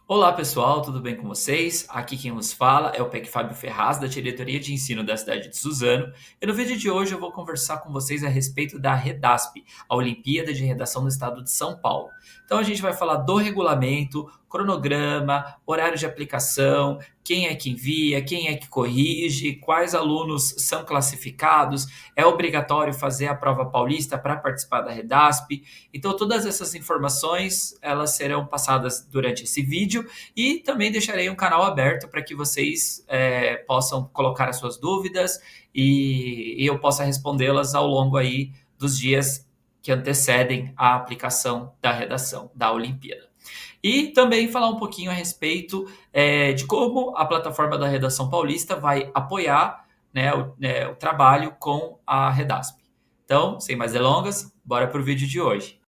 Olá pessoal, tudo bem com vocês? Aqui quem nos fala é o PEC Fábio Ferraz, da Diretoria de Ensino da cidade de Suzano. E no vídeo de hoje eu vou conversar com vocês a respeito da REDASP, a Olimpíada de Redação do Estado de São Paulo. Então a gente vai falar do regulamento, cronograma, horário de aplicação, quem é que envia, quem é que corrige, quais alunos são classificados, é obrigatório fazer a prova paulista para participar da REDASP. Então todas essas informações elas serão passadas durante esse vídeo e também deixarei um canal aberto para que vocês possam colocar as suas dúvidas e eu possa respondê-las ao longo aí dos dias que antecedem a aplicação da redação da Olimpíada. E também falar um pouquinho a respeito de como a plataforma da Redação Paulista vai apoiar, né, o trabalho com a Redasp. Então, sem mais delongas, bora para o vídeo de hoje.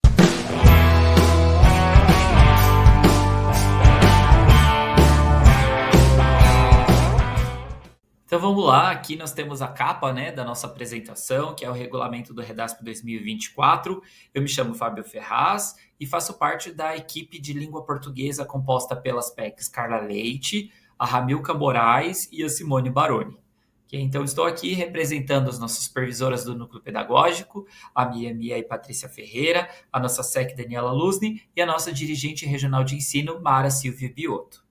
Então vamos lá, aqui nós temos a capa, né, da nossa apresentação, que é o regulamento do Redasp 2024. Eu me chamo Fábio Ferraz e faço parte da equipe de língua portuguesa composta pelas PECs Carla Leite, a Ramilca Moraes e a Simone Baroni. Ok, então estou aqui representando as nossas supervisoras do núcleo pedagógico, a Mia e Patrícia Ferreira, a nossa SEC Daniela Luzny e a nossa dirigente regional de ensino, Mara Silvia Biotto.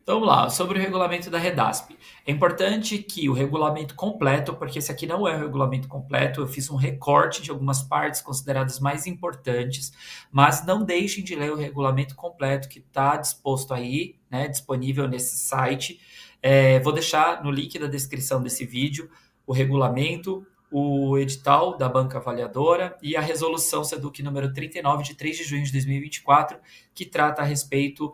Então vamos lá, sobre o regulamento da Redasp. É importante que o regulamento completo, porque esse aqui não é o regulamento completo, eu fiz um recorte de algumas partes consideradas mais importantes, mas não deixem de ler o regulamento completo que está disposto aí, né, disponível nesse site. Vou deixar no link da descrição desse vídeo o regulamento, o edital da banca avaliadora e a resolução SEDUC número 39 de 3 de junho de 2024, que trata a respeito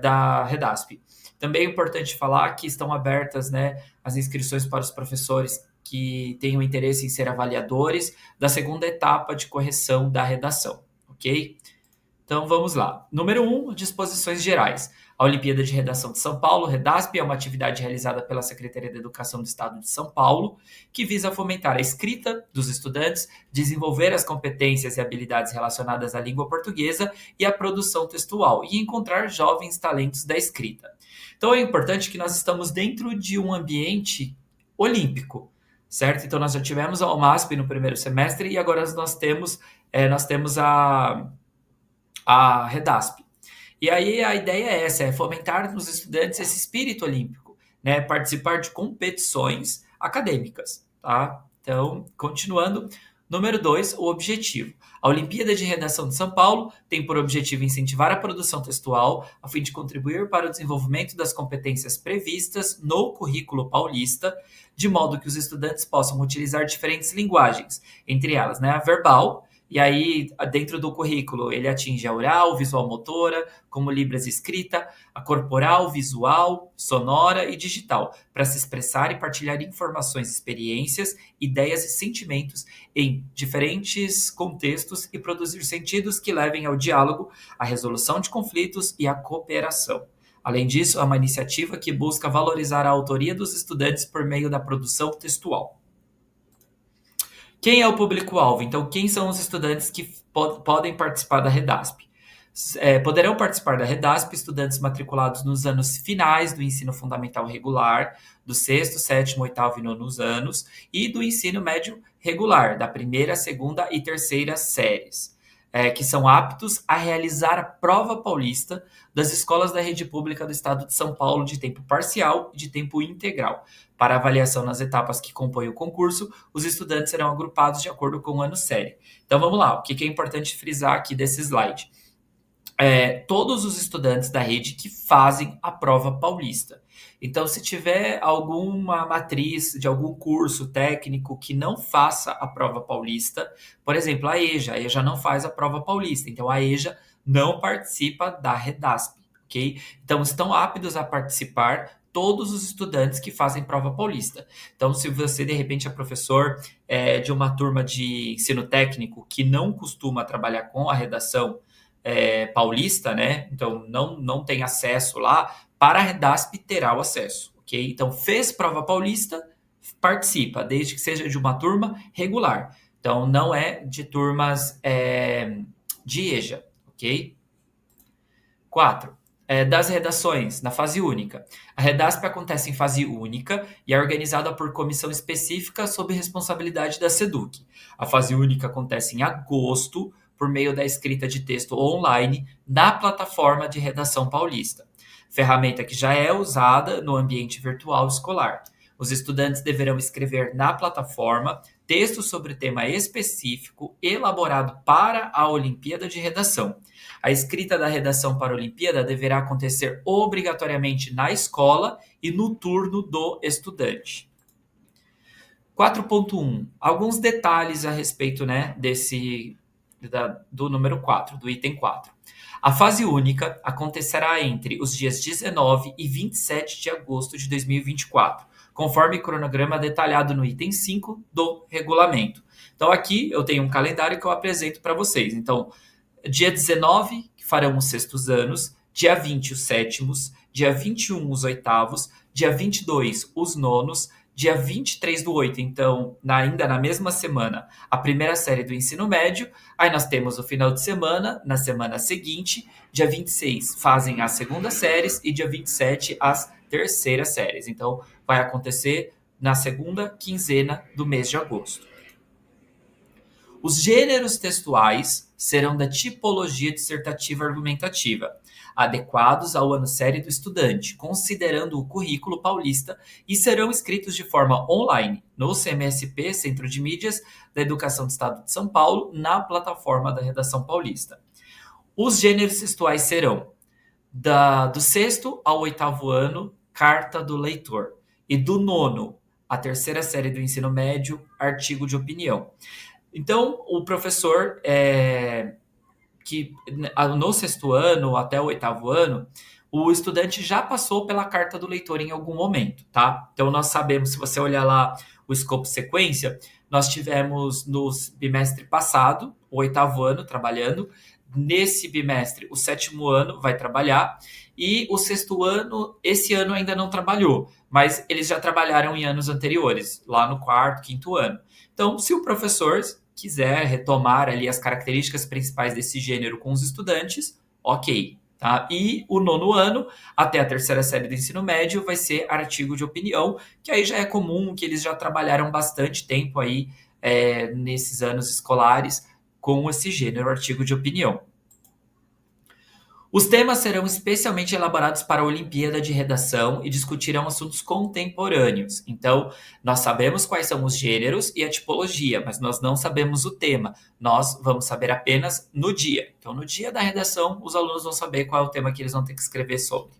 da Redasp. Também é importante falar que estão abertas, né, as inscrições para os professores que tenham interesse em ser avaliadores da segunda etapa de correção da redação, ok? Então vamos lá. Número 1, disposições gerais. A Olimpíada de Redação de São Paulo, REDASP, é uma atividade realizada pela Secretaria da Educação do Estado de São Paulo, que visa fomentar a escrita dos estudantes, desenvolver as competências e habilidades relacionadas à língua portuguesa e à produção textual, e encontrar jovens talentos da escrita. Então é importante que nós estamos dentro de um ambiente olímpico, certo? Então nós já tivemos a OMASP no primeiro semestre e agora nós temos a Redasp. E aí a ideia é essa, é fomentar nos estudantes esse espírito olímpico, né? Participar de competições acadêmicas, tá? Então, continuando, número 2, o objetivo. A Olimpíada de Redação de São Paulo tem por objetivo incentivar a produção textual, a fim de contribuir para o desenvolvimento das competências previstas no currículo paulista, de modo que os estudantes possam utilizar diferentes linguagens, entre elas, né, a verbal. E aí, dentro do currículo, ele atinge a oral, visual motora, como Libras escrita, a corporal, visual, sonora e digital, para se expressar e partilhar informações, experiências, ideias e sentimentos em diferentes contextos e produzir sentidos que levem ao diálogo, à resolução de conflitos e à cooperação. Além disso, é uma iniciativa que busca valorizar a autoria dos estudantes por meio da produção textual. Quem é o público-alvo? Então, quem são os estudantes que podem participar da Redasp? Poderão participar da Redasp estudantes matriculados nos anos finais do ensino fundamental regular, do sexto, sétimo, oitavo e nono anos, e do ensino médio regular, da primeira, segunda e terceira séries, que são aptos a realizar a prova paulista das escolas da rede pública do estado de São Paulo de tempo parcial e de tempo integral. Para avaliação nas etapas que compõem o concurso, os estudantes serão agrupados de acordo com o ano série. Então vamos lá, o que é importante frisar aqui desse slide? Todos os estudantes da rede que fazem a prova paulista. Então, se tiver alguma matriz de algum curso técnico que não faça a prova paulista, por exemplo, a EJA não faz a prova paulista, então a EJA não participa da Redasp, ok? Então, estão aptos a participar todos os estudantes que fazem prova paulista. Então, se você, de repente, é professor de uma turma de ensino técnico que não costuma trabalhar com a redação paulista, né? Então não tem acesso lá, para a Redasp terá o acesso, ok? Então fez prova paulista, participa, desde que seja de uma turma regular. Então, não é de turmas de EJA, ok? 4. Das redações, na fase única. A Redasp acontece em fase única e é organizada por comissão específica sob responsabilidade da SEDUC. A fase única acontece em agosto, por meio da escrita de texto online na plataforma de redação paulista, ferramenta que já é usada no ambiente virtual escolar. Os estudantes deverão escrever na plataforma texto sobre tema específico elaborado para a Olimpíada de Redação. A escrita da redação para a Olimpíada deverá acontecer obrigatoriamente na escola e no turno do estudante. 4.1. Alguns detalhes a respeito, né, do número 4, do item 4. A fase única acontecerá entre os dias 19 e 27 de agosto de 2024, conforme cronograma detalhado no item 5 do regulamento. Então, aqui eu tenho um calendário que eu apresento para vocês. Então, dia 19, que farão os sextos anos, dia 20, os sétimos, dia 21, os oitavos, dia 22, os nonos, dia 23 do 8, então, ainda na mesma semana, a primeira série do ensino médio. Aí nós temos o final de semana, na semana seguinte, dia 26 fazem as segundas séries e dia 27 as terceiras séries. Então, vai acontecer na segunda quinzena do mês de agosto. Os gêneros textuais serão da tipologia dissertativa argumentativa, adequados ao ano série do estudante, considerando o currículo paulista, e serão escritos de forma online no CMSP, Centro de Mídias da Educação do Estado de São Paulo, na plataforma da Redação Paulista. Os gêneros textuais serão do sexto ao oitavo ano, carta do leitor, e do nono à terceira série do ensino médio, artigo de opinião. Então, o professor que no sexto ano até o oitavo ano, o estudante já passou pela carta do leitor em algum momento, tá? Então, nós sabemos, se você olhar lá o escopo sequência, nós tivemos no bimestre passado, o oitavo ano trabalhando, nesse bimestre o sétimo ano vai trabalhar, e o sexto ano, esse ano ainda não trabalhou, mas eles já trabalharam em anos anteriores, lá no quarto, quinto ano. Então, se o professor quiser retomar ali as características principais desse gênero com os estudantes, ok. Tá? E o nono ano, até a terceira série do ensino médio, vai ser artigo de opinião, que aí já é comum, que eles já trabalharam bastante tempo aí nesses anos escolares com esse gênero, artigo de opinião. Os temas serão especialmente elaborados para a Olimpíada de Redação e discutirão assuntos contemporâneos. Então, nós sabemos quais são os gêneros e a tipologia, mas nós não sabemos o tema. Nós vamos saber apenas no dia. Então, no dia da redação, os alunos vão saber qual é o tema que eles vão ter que escrever sobre.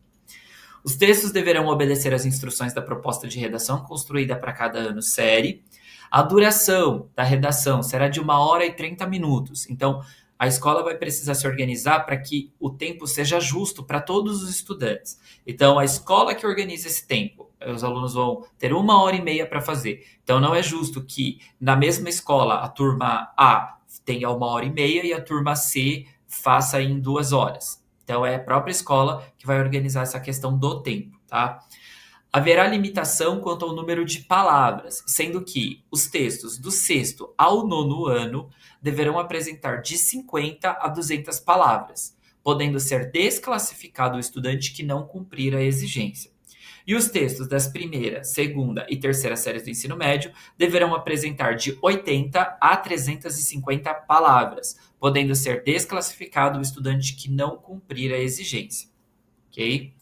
Os textos deverão obedecer às instruções da proposta de redação construída para cada ano série. A duração da redação será de 1h e 30 minutos. Então, a escola vai precisar se organizar para que o tempo seja justo para todos os estudantes. Então, a escola que organiza esse tempo, os alunos vão ter 1h30 para fazer. Então, não é justo que na mesma escola a turma A tenha 1h30 e a turma C faça em 2 horas. Então, é a própria escola que vai organizar essa questão do tempo, tá? Haverá limitação quanto ao número de palavras, sendo que os textos do sexto ao nono ano deverão apresentar de 50 a 200 palavras, podendo ser desclassificado o estudante que não cumprir a exigência. E os textos das primeira, segunda e terceira séries do ensino médio deverão apresentar de 80 a 350 palavras, podendo ser desclassificado o estudante que não cumprir a exigência. Ok?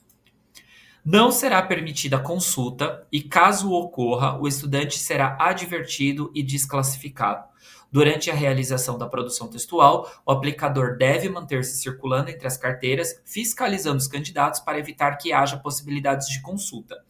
Não será permitida consulta e, caso ocorra, o estudante será advertido e desclassificado. Durante a realização da produção textual, o aplicador deve manter-se circulando entre as carteiras, fiscalizando os candidatos para evitar que haja possibilidades de consulta.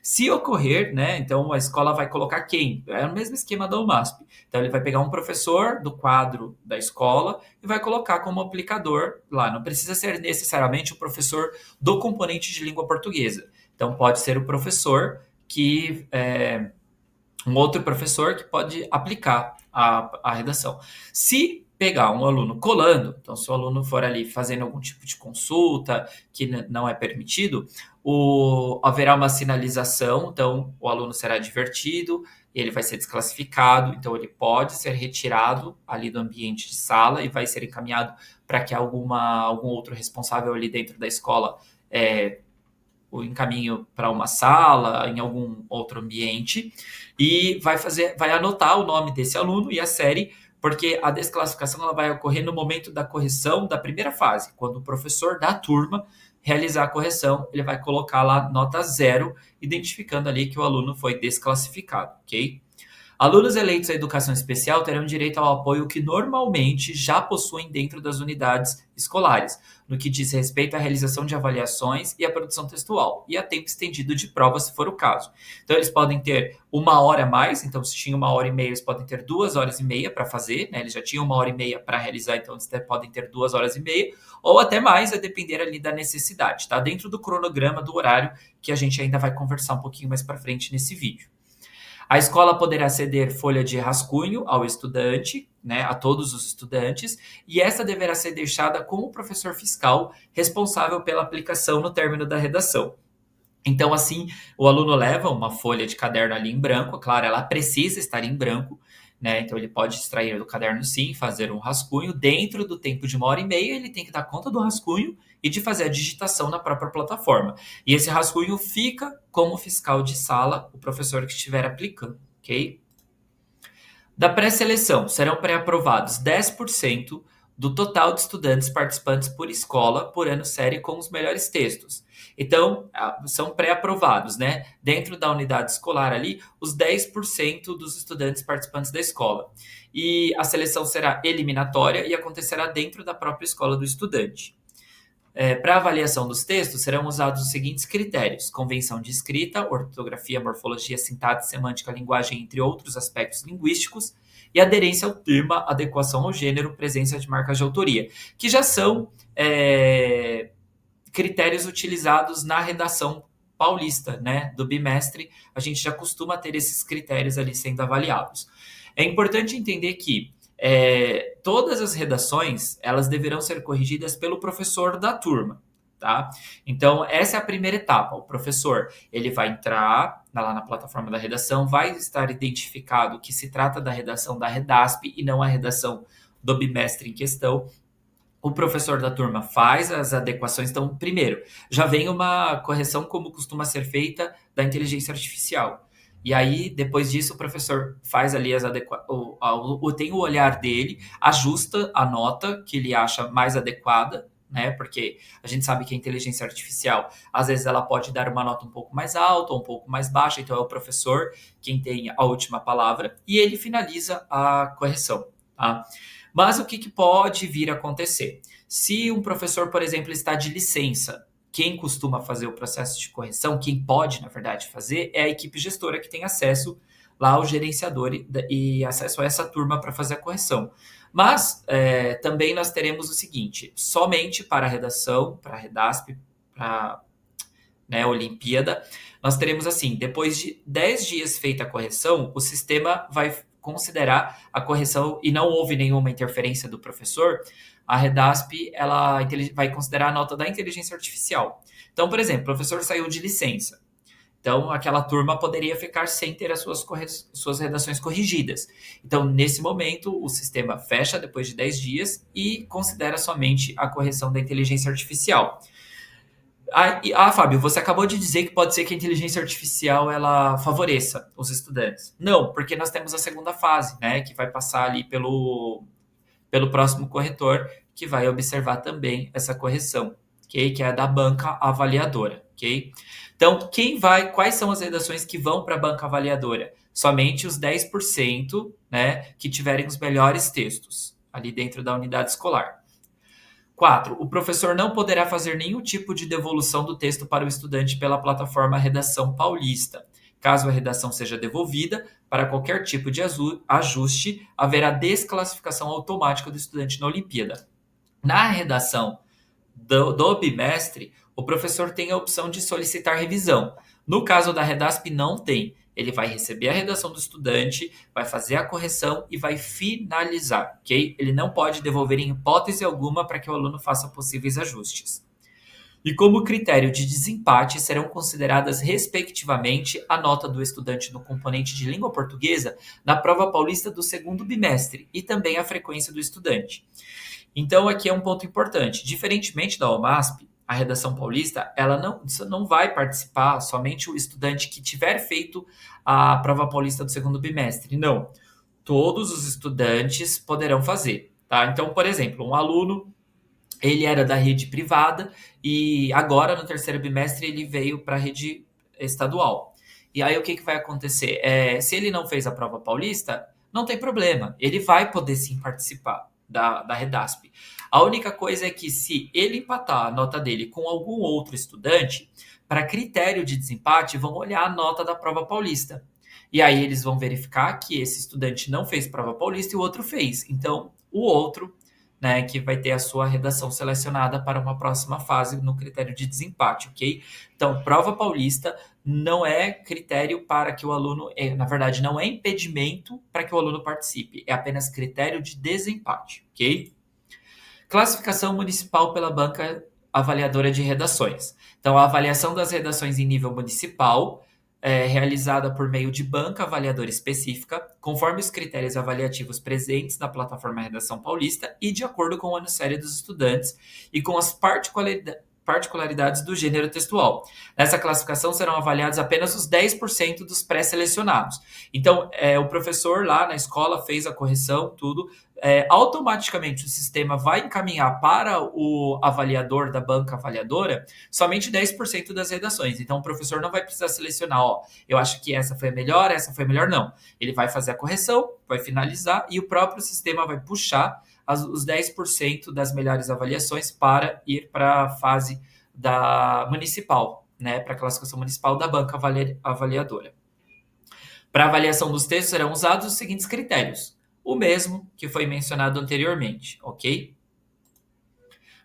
Se ocorrer, né, então a escola vai colocar quem? É o mesmo esquema da UMASP. Então ele vai pegar um professor do quadro da escola e vai colocar como aplicador lá. Não precisa ser necessariamente o professor do componente de língua portuguesa. Então pode ser o professor que um outro professor que pode aplicar a redação. Se pegar um aluno colando, então se o aluno for ali fazendo algum tipo de consulta que não é permitido, haverá uma sinalização, então o aluno será advertido ele vai ser desclassificado, então ele pode ser retirado ali do ambiente de sala e vai ser encaminhado para que algum outro responsável ali dentro da escola o encaminhe para uma sala, em algum outro ambiente, e vai anotar o nome desse aluno e a série, porque a desclassificação ela vai ocorrer no momento da correção da primeira fase, quando o professor da turma realizar a correção, ele vai colocar lá nota 0, identificando ali que o aluno foi desclassificado, ok? Alunos eleitos à educação especial terão direito ao apoio que normalmente já possuem dentro das unidades escolares, no que diz respeito à realização de avaliações e à produção textual, e a tempo estendido de prova, se for o caso. Então, eles podem ter 1 hora a mais, então, se tinha 1 hora e meia, eles podem ter 2 horas e meia para fazer, né? Eles já tinham 1 hora e meia para realizar, então, eles podem ter 2 horas e meia, ou até mais, a depender ali da necessidade, tá? Dentro do cronograma do horário, que a gente ainda vai conversar um pouquinho mais para frente nesse vídeo. A escola poderá ceder folha de rascunho ao estudante, né, a todos os estudantes, e essa deverá ser deixada com o professor fiscal responsável pela aplicação no término da redação. Então, assim, o aluno leva uma folha de caderno ali em branco, claro, ela precisa estar em branco, né? Então, ele pode extrair do caderno sim, fazer um rascunho. Dentro do tempo de 1 hora e meia, ele tem que dar conta do rascunho e de fazer a digitação na própria plataforma. E esse rascunho fica como fiscal de sala, o professor que estiver aplicando, ok? Da pré-seleção, serão pré-aprovados 10% do total de estudantes participantes por escola por ano série com os melhores textos. Então, são pré-aprovados, né? Dentro da unidade escolar ali, os 10% dos estudantes participantes da escola. E a seleção será eliminatória e acontecerá dentro da própria escola do estudante. Para avaliação dos textos, serão usados os seguintes critérios: convenção de escrita, ortografia, morfologia, sintaxe, semântica, linguagem, entre outros aspectos linguísticos, e aderência ao tema, adequação ao gênero, presença de marcas de autoria, que já são critérios utilizados na redação paulista, né, do bimestre. A gente já costuma ter esses critérios ali sendo avaliados. É importante entender que todas as redações, elas deverão ser corrigidas pelo professor da turma, tá? Então, essa é a primeira etapa. O professor, ele vai entrar lá na plataforma da redação, vai estar identificado que se trata da redação da Redasp e não a redação do bimestre em questão. O professor da turma faz as adequações. Então, primeiro, já vem uma correção como costuma ser feita da inteligência artificial. E aí, depois disso, o professor faz ali tem o olhar dele, ajusta a nota que ele acha mais adequada, né? Porque a gente sabe que a inteligência artificial, às vezes, ela pode dar uma nota um pouco mais alta ou um pouco mais baixa, então é o professor quem tem a última palavra, e ele finaliza a correção, tá? Mas o que pode vir a acontecer? Se um professor, por exemplo, está de licença, quem costuma fazer o processo de correção, quem pode, na verdade, fazer, é a equipe gestora que tem acesso lá ao gerenciador e acesso a essa turma para fazer a correção. Mas também nós teremos o seguinte: somente para a redação, para a Redasp, para a Olimpíada, nós teremos assim, depois de 10 dias feita a correção, o sistema vai considerar a correção e não houve nenhuma interferência do professor, a Redasp ela vai considerar a nota da inteligência artificial. Então, por exemplo, o professor saiu de licença. Então, aquela turma poderia ficar sem ter as suas redações corrigidas. Então, nesse momento, o sistema fecha depois de 10 dias e considera somente a correção da inteligência artificial. Fábio, você acabou de dizer que pode ser que a inteligência artificial ela favoreça os estudantes. Não, porque nós temos a segunda fase, né, que vai passar ali pelo próximo corretor, que vai observar também essa correção, ok? Que é a da banca avaliadora, ok? Então, quais são as redações que vão para a banca avaliadora? Somente os 10%, né, que tiverem os melhores textos ali dentro da unidade escolar. 4. O professor não poderá fazer nenhum tipo de devolução do texto para o estudante pela plataforma Redação Paulista. Caso a redação seja devolvida, para qualquer tipo de ajuste, haverá desclassificação automática do estudante na Olimpíada. Na redação do bimestre, o professor tem a opção de solicitar revisão. No caso da Redasp, não tem. Ele vai receber a redação do estudante, vai fazer a correção e vai finalizar, ok? Ele não pode devolver em hipótese alguma para que o aluno faça possíveis ajustes. E como critério de desempate serão consideradas respectivamente a nota do estudante no componente de língua portuguesa na prova paulista do segundo bimestre e também a frequência do estudante. Então aqui é um ponto importante. Diferentemente da OMASP, a redação paulista, ela não vai participar somente o estudante que tiver feito a prova paulista do segundo bimestre. Não. Todos os estudantes poderão fazer, tá? Então, por exemplo, um aluno, ele era da rede privada e agora no terceiro bimestre ele veio para a rede estadual. E aí o que vai acontecer? Se ele não fez a prova paulista, não tem problema, ele vai poder sim participar da Redasp. A única coisa é que se ele empatar a nota dele com algum outro estudante, para critério de desempate, vão olhar a nota da prova paulista. E aí eles vão verificar que esse estudante não fez prova paulista e o outro fez. Então, o outro, né, que vai ter a sua redação selecionada para uma próxima fase no critério de desempate, ok? Então, prova paulista não é critério para que o aluno, na verdade, não é impedimento para que o aluno participe, é apenas critério de desempate, ok? Classificação municipal pela banca avaliadora de redações. Então, a avaliação das redações em nível municipal é realizada por meio de banca avaliadora específica, conforme os critérios avaliativos presentes na plataforma Redação Paulista e de acordo com o ano série dos estudantes e com as particularidades do gênero textual. Nessa classificação serão avaliados apenas os 10% dos pré-selecionados. Então, o professor lá na escola fez a correção, tudo, automaticamente o sistema vai encaminhar para o avaliador da banca avaliadora somente 10% das redações. Então, o professor não vai precisar selecionar, eu acho que essa foi a melhor, não. Ele vai fazer a correção, vai finalizar e o próprio sistema vai puxar os 10% das melhores avaliações para ir para a fase da municipal, né, para a classificação municipal da banca avaliadora. Para avaliação dos textos serão usados os seguintes critérios. O mesmo que foi mencionado anteriormente, ok?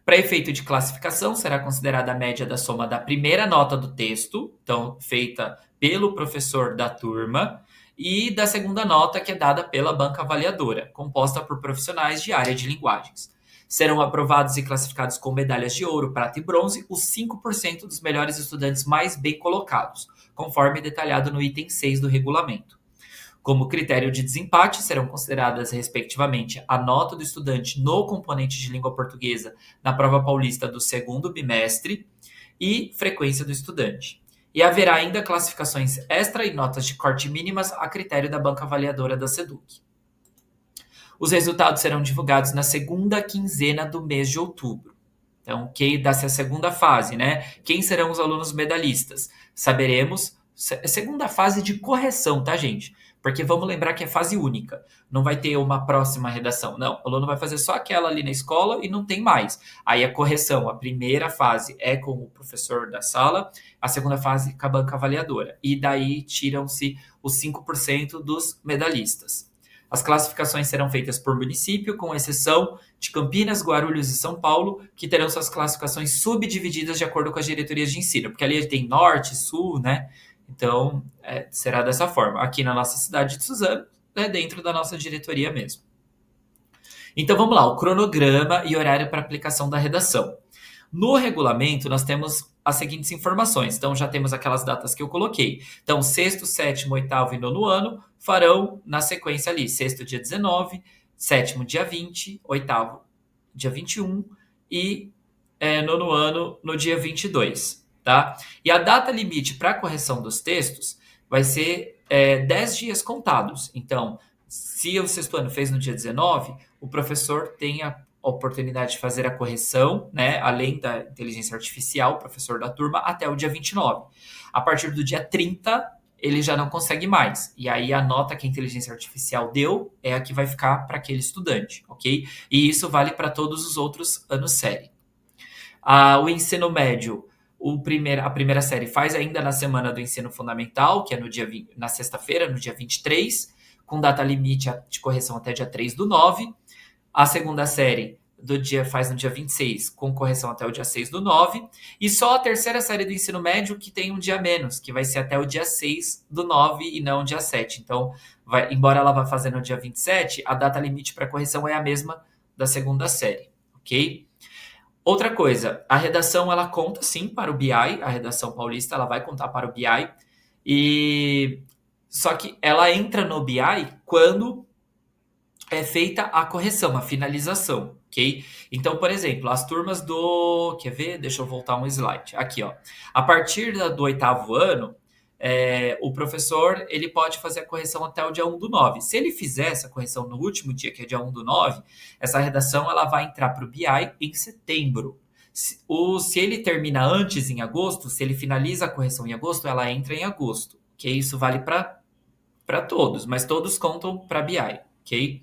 Para efeito de classificação, será considerada a média da soma da primeira nota do texto, então feita pelo professor da turma, e da segunda nota, que é dada pela banca avaliadora, composta por profissionais de área de linguagens. Serão aprovados e classificados com medalhas de ouro, prata e bronze os 5% dos melhores estudantes mais bem colocados, conforme detalhado no item 6 do regulamento. Como critério de desempate, serão consideradas, respectivamente, a nota do estudante no componente de língua portuguesa na prova paulista do segundo bimestre e frequência do estudante. E haverá ainda classificações extra e notas de corte mínimas a critério da banca avaliadora da SEDUC. Os resultados serão divulgados na segunda quinzena do mês de outubro. Então, dessa segunda fase, né? Quem serão os alunos medalhistas? Saberemos. Segunda fase de correção, tá, gente? Porque vamos lembrar que é fase única. Não vai ter uma próxima redação. Não, o aluno vai fazer só aquela ali na escola e não tem mais. Aí a correção, a primeira fase é com o professor da sala, a segunda fase com a banca avaliadora. E daí tiram-se os 5% dos medalhistas. As classificações serão feitas por município, com exceção de Campinas, Guarulhos e São Paulo, que terão suas classificações subdivididas de acordo com as diretorias de ensino, porque ali tem norte, sul, né? Então, será dessa forma. Aqui na nossa cidade de Suzano, dentro da nossa diretoria mesmo. Então, vamos lá, o cronograma e horário para aplicação da redação. No regulamento, nós temos as seguintes informações. Então, já temos aquelas datas que eu coloquei. Então, sexto, sétimo, oitavo e nono ano farão na sequência ali. Sexto, dia 19, sétimo, dia 20, oitavo, dia 21 e nono ano no dia 22. Tá? E a data limite para a correção dos textos vai ser 10 dias contados. Então, se o sexto ano fez no dia 19, o professor tem a oportunidade de fazer a correção, né, além da inteligência artificial, o professor da turma, até o dia 29. A partir do dia 30, ele já não consegue mais. E aí a nota que a inteligência artificial deu é a que vai ficar para aquele estudante, ok? E isso vale para todos os outros anos série. O ensino médio, a primeira série faz ainda na semana do ensino fundamental, que é na sexta-feira, no dia 23, com data limite de correção até dia 3/9. A segunda série faz no dia 26, com correção até o dia 6/9. E só a terceira série do ensino médio que tem um dia menos, que vai ser até o dia 6/9 e não o dia 7. Então, embora ela vá fazer no dia 27, a data limite para correção é a mesma da segunda série, ok? Outra coisa, a redação ela conta sim para o BI, a redação paulista ela vai contar para o BI, e só que ela entra no BI quando é feita a correção, a finalização, ok? Então, por exemplo, as turmas do. Quer ver? Deixa eu voltar um slide. Aqui, ó. A partir do oitavo ano, o professor ele pode fazer a correção até o dia 1/9. Se ele fizer essa correção no último dia, que é dia 1/9, essa redação ela vai entrar para o BI em setembro. Se ele termina antes, em agosto, se ele finaliza a correção em agosto, ela entra em agosto. Ok? Isso vale para todos, mas todos contam para BI. Ok?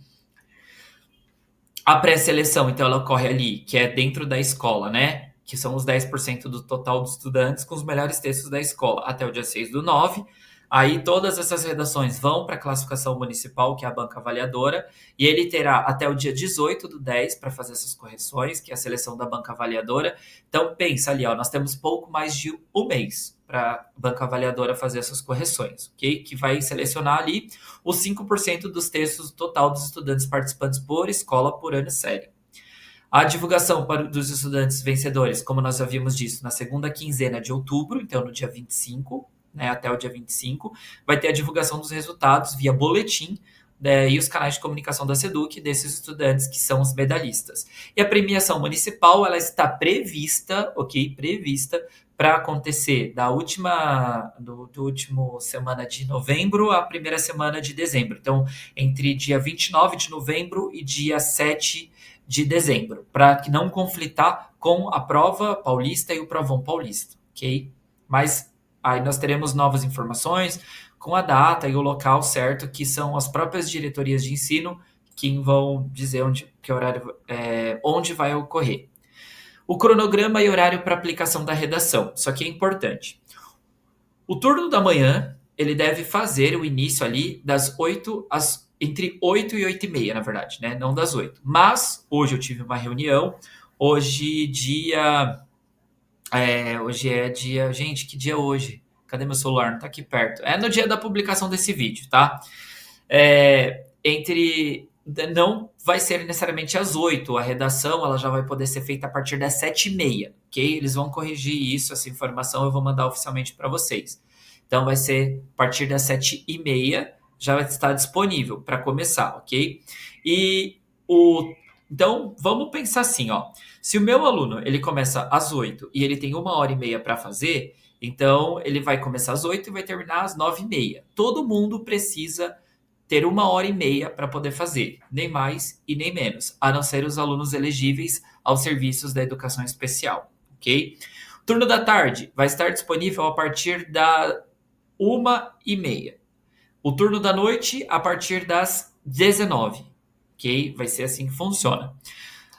A pré-seleção, então, ela ocorre ali, que é dentro da escola, né? Que são os 10% do total dos estudantes com os melhores textos da escola, até o dia 6/9. Aí todas essas redações vão para a classificação municipal, que é a banca avaliadora, e ele terá até o dia 18/10 para fazer essas correções, que é a seleção da banca avaliadora. Então, pensa ali, ó, nós temos pouco mais de um mês para a banca avaliadora fazer essas correções, ok? Que vai selecionar ali os 5% dos textos total dos estudantes participantes por escola, por ano e série. A divulgação dos estudantes vencedores, como nós já vimos disso, na segunda quinzena de outubro, então no dia 25, né, até o dia 25, vai ter a divulgação dos resultados via boletim, né, e os canais de comunicação da SEDUC desses estudantes que são os medalhistas. E a premiação municipal, ela está prevista, ok? Prevista para acontecer do último semana de novembro à primeira semana de dezembro. Então, entre dia 29 de novembro e dia 7 de dezembro, para que não conflitar com a prova paulista e o provão paulista, ok? Mas aí nós teremos novas informações com a data e o local certo, que são as próprias diretorias de ensino que vão dizer onde vai ocorrer. O cronograma e horário para aplicação da redação, isso aqui é importante. O turno da manhã, ele deve fazer o início ali entre 8 e 8 e meia, na verdade, né? Não das 8. Mas, hoje eu tive uma reunião, hoje é dia... Gente, que dia é hoje? Cadê meu celular? Não tá aqui perto. É no dia da publicação desse vídeo, tá? Não vai ser necessariamente às 8. A redação ela já vai poder ser feita a partir das 7h30, ok? Eles vão corrigir isso, essa informação eu vou mandar oficialmente para vocês. Então vai ser a partir das 7h30, já vai estar disponível para começar, ok? Então vamos pensar assim, ó. Se o meu aluno ele começa às 8 e ele tem 1h30 para fazer, então ele vai começar às 8 e vai terminar às 9h30. Todo mundo precisa ter 1h30 para poder fazer, nem mais e nem menos, a não ser os alunos elegíveis aos serviços da educação especial, ok? O turno da tarde vai estar disponível a partir da 1h30. O turno da noite a partir das 19h, ok? Vai ser assim que funciona.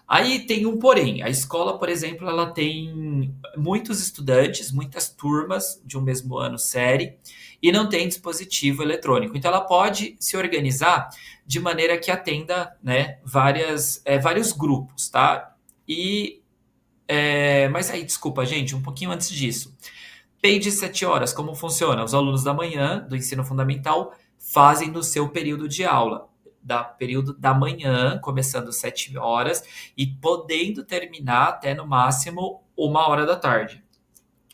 Aí tem um porém. A escola, por exemplo, ela tem muitos estudantes, muitas turmas de um mesmo ano série e não tem dispositivo eletrônico. Então ela pode se organizar de maneira que atenda, né, vários grupos, tá? Mas aí, desculpa, gente, um pouquinho antes disso. PEI de 7 horas, como funciona? Os alunos da manhã, do ensino fundamental, fazem no seu período de aula, período da manhã, começando às 7 horas e podendo terminar até no máximo 1h da tarde.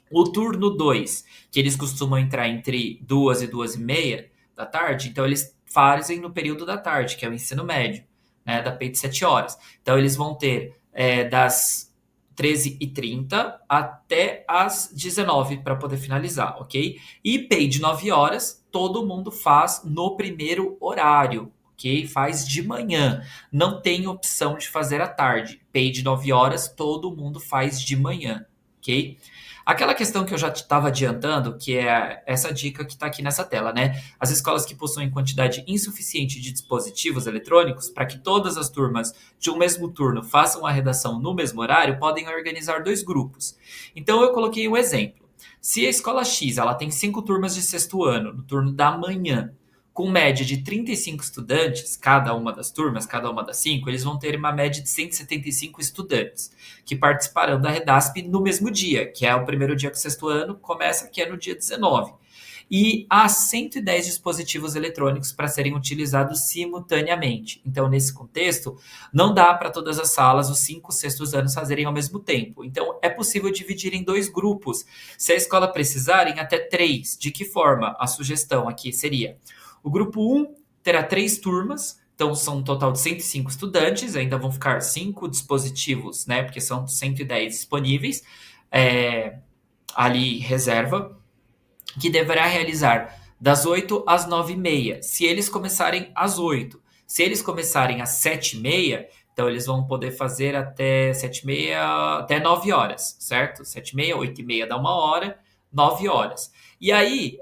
O turno 2, que eles costumam entrar entre 2 e 2h30 da tarde, então eles fazem no período da tarde, que é o ensino médio, né, da PEI de 7 horas. Então eles vão ter das 13h30 até as 19h para poder finalizar, ok? E PEI de 9 horas, todo mundo faz no primeiro horário, ok? Faz de manhã, não tem opção de fazer à tarde. PEI de 9 horas, todo mundo faz de manhã, ok? Aquela questão que eu já estava adiantando, que é essa dica que está aqui nessa tela, né? As escolas que possuem quantidade insuficiente de dispositivos eletrônicos para que todas as turmas de um mesmo turno façam a redação no mesmo horário, podem organizar 2 grupos. Então eu coloquei um exemplo. Se a escola X ela tem 5 turmas de sexto ano, no turno da manhã, com média de 35 estudantes, cada uma das turmas, cada uma das 5, eles vão ter uma média de 175 estudantes, que participarão da Redasp no mesmo dia, que é o primeiro dia que o sexto ano começa, que é no dia 19. e há 110 dispositivos eletrônicos para serem utilizados simultaneamente. Então, nesse contexto, não dá para todas as salas, os 5 sextos anos, fazerem ao mesmo tempo. Então, é possível dividir em 2 grupos. Se a escola precisar, em até 3. De que forma? A sugestão aqui seria: o grupo 1 terá 3 turmas, então são um total de 105 estudantes, ainda vão ficar 5 dispositivos, né? Porque são 110 disponíveis, ali reserva, que deverá realizar das 8 às 9h30, se eles começarem às 8. Se eles começarem às 7h30, então eles vão poder fazer até 7h30, até 9 horas, certo? 7h30, 8h30 dá 1 hora, 9 horas. E aí,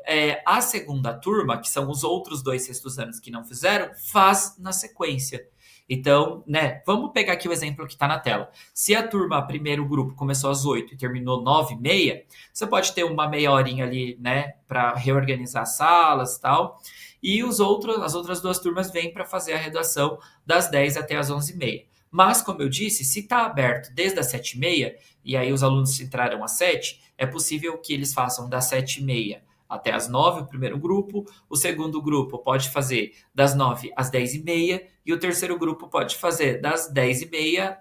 a segunda turma, que são os outros 2 sextos anos que não fizeram, faz na sequência. Então, né, vamos pegar aqui o exemplo que está na tela. Se a turma, primeiro grupo, começou às 8 e terminou 9h30, você pode ter uma meia horinha ali, né, para reorganizar as salas e tal. E as outras 2 turmas vêm para fazer a redação das 10 até as 11h30. Mas, como eu disse, se está aberto desde as 7h30, e aí os alunos entraram às 7, é possível que eles façam das 7h30 até as 9 o primeiro grupo, o segundo grupo pode fazer das 9 às 10h30, e o terceiro grupo pode fazer das 10h30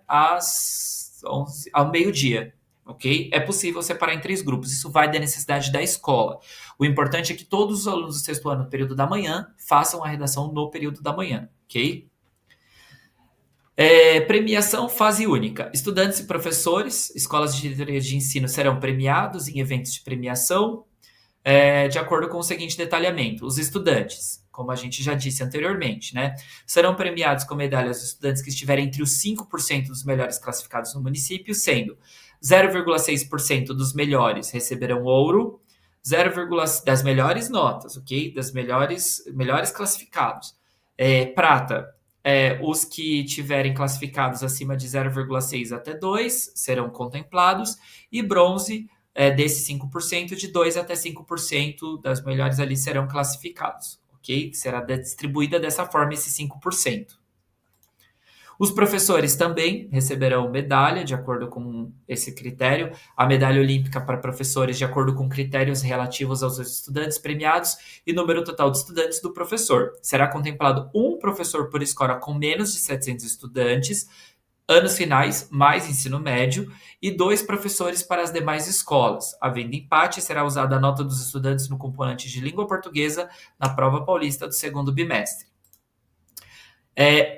ao meio-dia, ok? É possível separar em 3 grupos, isso vai da necessidade da escola. O importante é que todos os alunos do sexto ano, no período da manhã, façam a redação no período da manhã, ok? Premiação fase única. Estudantes e professores, escolas de diretoria de ensino serão premiados em eventos de premiação, de acordo com o seguinte detalhamento: os estudantes, como a gente já disse anteriormente, né, serão premiados com medalhas os estudantes que estiverem entre os 5% dos melhores classificados no município, sendo 0,6% dos melhores receberão ouro, 0, das melhores notas, ok? Das melhores classificados. Prata, os que tiverem classificados acima de 0,6 até 2 serão contemplados, e bronze, desses 5%, de 2 até 5% das melhores ali serão classificados, ok? Será distribuída dessa forma esse 5%. Os professores também receberão medalha, de acordo com esse critério, a medalha olímpica para professores, de acordo com critérios relativos aos estudantes premiados e número total de estudantes do professor. Será contemplado um professor por escola com menos de 700 estudantes, anos finais, mais ensino médio, e 2 professores para as demais escolas. Havendo empate, será usada a nota dos estudantes no componente de língua portuguesa na prova paulista do segundo bimestre.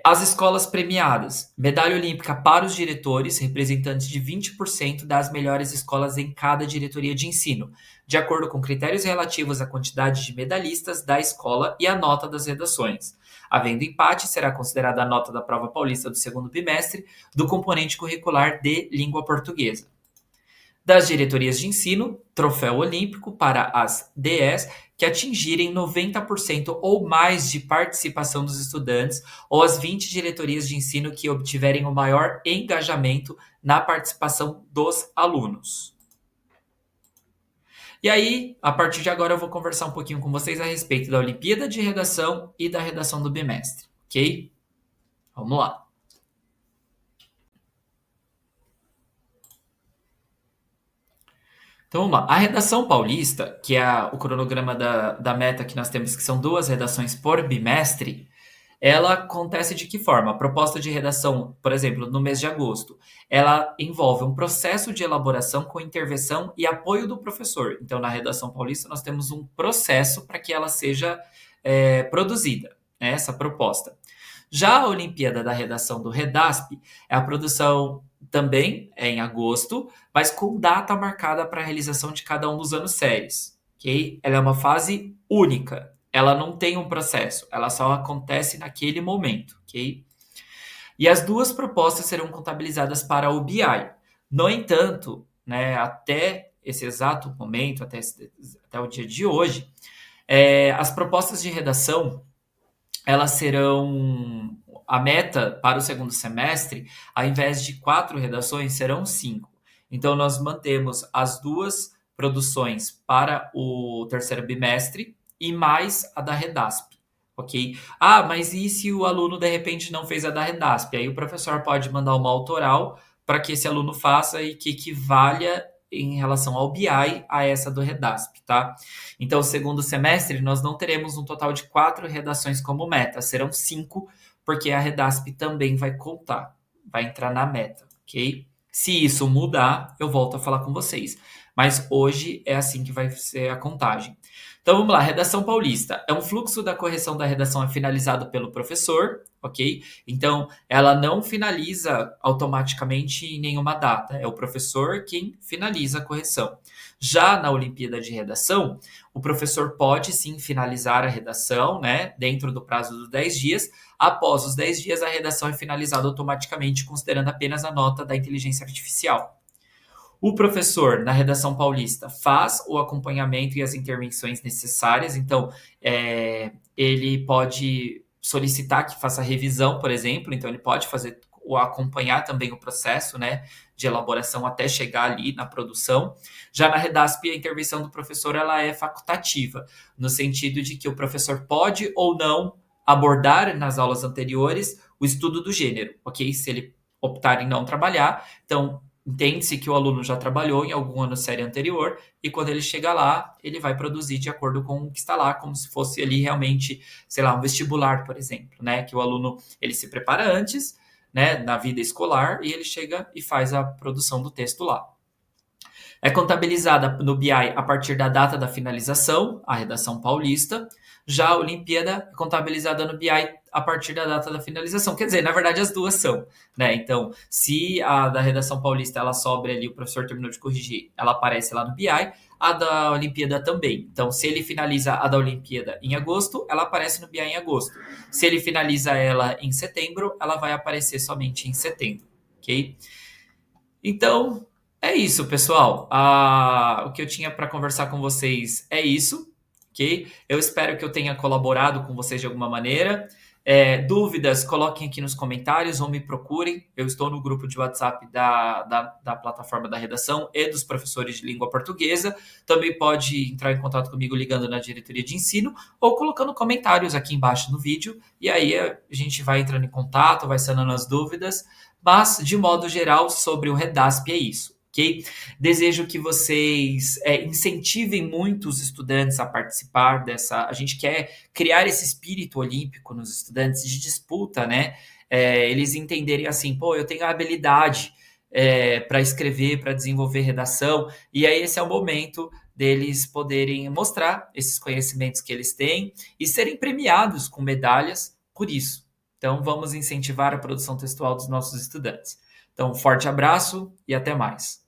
As escolas premiadas: medalha olímpica para os diretores, representantes de 20% das melhores escolas em cada diretoria de ensino, de acordo com critérios relativos à quantidade de medalhistas da escola e à nota das redações. Havendo empate, será considerada a nota da prova paulista do segundo bimestre do componente curricular de língua portuguesa. Das diretorias de ensino, troféu olímpico para as DS que atingirem 90% ou mais de participação dos estudantes, ou as 20 diretorias de ensino que obtiverem o maior engajamento na participação dos alunos. E aí, a partir de agora, eu vou conversar um pouquinho com vocês a respeito da Olimpíada de Redação e da redação do bimestre, ok? Vamos lá. Então vamos lá. A redação paulista, que é o cronograma da meta que nós temos, que são 2 redações por bimestre, ela acontece de que forma? A proposta de redação, por exemplo, no mês de agosto, ela envolve um processo de elaboração com intervenção e apoio do professor. Então, na redação paulista, nós temos um processo para que ela seja produzida, né, essa proposta. Já a Olimpíada da Redação do Redasp é a produção também em agosto, mas com data marcada para a realização de cada um dos anos séries, ok? Ela é uma fase única, ela não tem um processo, ela só acontece naquele momento, ok? E as 2 propostas serão contabilizadas para o BI. No entanto, né, até esse exato momento, até o dia de hoje, as propostas de redação, elas serão, a meta para o segundo semestre, ao invés de 4 redações, serão 5. Então, nós mantemos as 2 produções para o terceiro bimestre e mais a da Redasp, ok? Mas e se o aluno, de repente, não fez a da Redasp? Aí o professor pode mandar uma autoral para que esse aluno faça e que equivalha em relação ao BI a essa do Redasp, tá? Então, segundo semestre, nós não teremos um total de 4 redações como meta, serão 5, porque a Redasp também vai contar, vai entrar na meta, ok? Se isso mudar, eu volto a falar com vocês. Mas hoje é assim que vai ser a contagem. Então vamos lá, redação paulista. É um fluxo da correção da redação é finalizado pelo professor, ok? Então ela não finaliza automaticamente em nenhuma data, é o professor quem finaliza a correção. Já na Olimpíada de Redação, o professor pode sim finalizar a redação, né, dentro do prazo dos 10 dias. Após os 10 dias, a redação é finalizada automaticamente, considerando apenas a nota da inteligência artificial. O professor, na redação paulista, faz o acompanhamento e as intervenções necessárias, então ele pode solicitar que faça revisão, por exemplo, então ele pode fazer acompanhar também o processo, né, de elaboração até chegar ali na produção. Já na Redasp, a intervenção do professor ela é facultativa, no sentido de que o professor pode ou não abordar nas aulas anteriores o estudo do gênero, ok? Se ele optar em não trabalhar, então entende-se que o aluno já trabalhou em algum ano série anterior e quando ele chega lá, ele vai produzir de acordo com o que está lá, como se fosse ali realmente, sei lá, um vestibular, por exemplo, né? Que o aluno, ele se prepara antes, né, na vida escolar e ele chega e faz a produção do texto lá. É contabilizada no BI a partir da data da finalização, a redação paulista. Já a Olimpíada é contabilizada no BI a partir da data da finalização. Quer dizer, na verdade, as duas são, né? Então, se a da redação paulista ela sobra ali, o professor terminou de corrigir, ela aparece lá no BI, a da Olimpíada também. Então, se ele finaliza a da Olimpíada em agosto, ela aparece no BI em agosto. Se ele finaliza ela em setembro, ela vai aparecer somente em setembro, ok? Então, é isso, pessoal. O que eu tinha para conversar com vocês é isso, ok? Eu espero que eu tenha colaborado com vocês de alguma maneira. Dúvidas, coloquem aqui nos comentários ou me procurem. Eu estou no grupo de WhatsApp da plataforma da redação e dos professores de língua portuguesa. Também pode entrar em contato comigo ligando na diretoria de ensino ou colocando comentários aqui embaixo no vídeo. E aí a gente vai entrando em contato, vai sanando as dúvidas. Mas, de modo geral, sobre o Redasp é isso, ok? Desejo que vocês incentivem muito os estudantes a participar dessa... A gente quer criar esse espírito olímpico nos estudantes de disputa, né? Eles entenderem assim, pô, eu tenho a habilidade para escrever, para desenvolver redação, e aí esse é o momento deles poderem mostrar esses conhecimentos que eles têm e serem premiados com medalhas por isso. Então, vamos incentivar a produção textual dos nossos estudantes. Então, um forte abraço e até mais.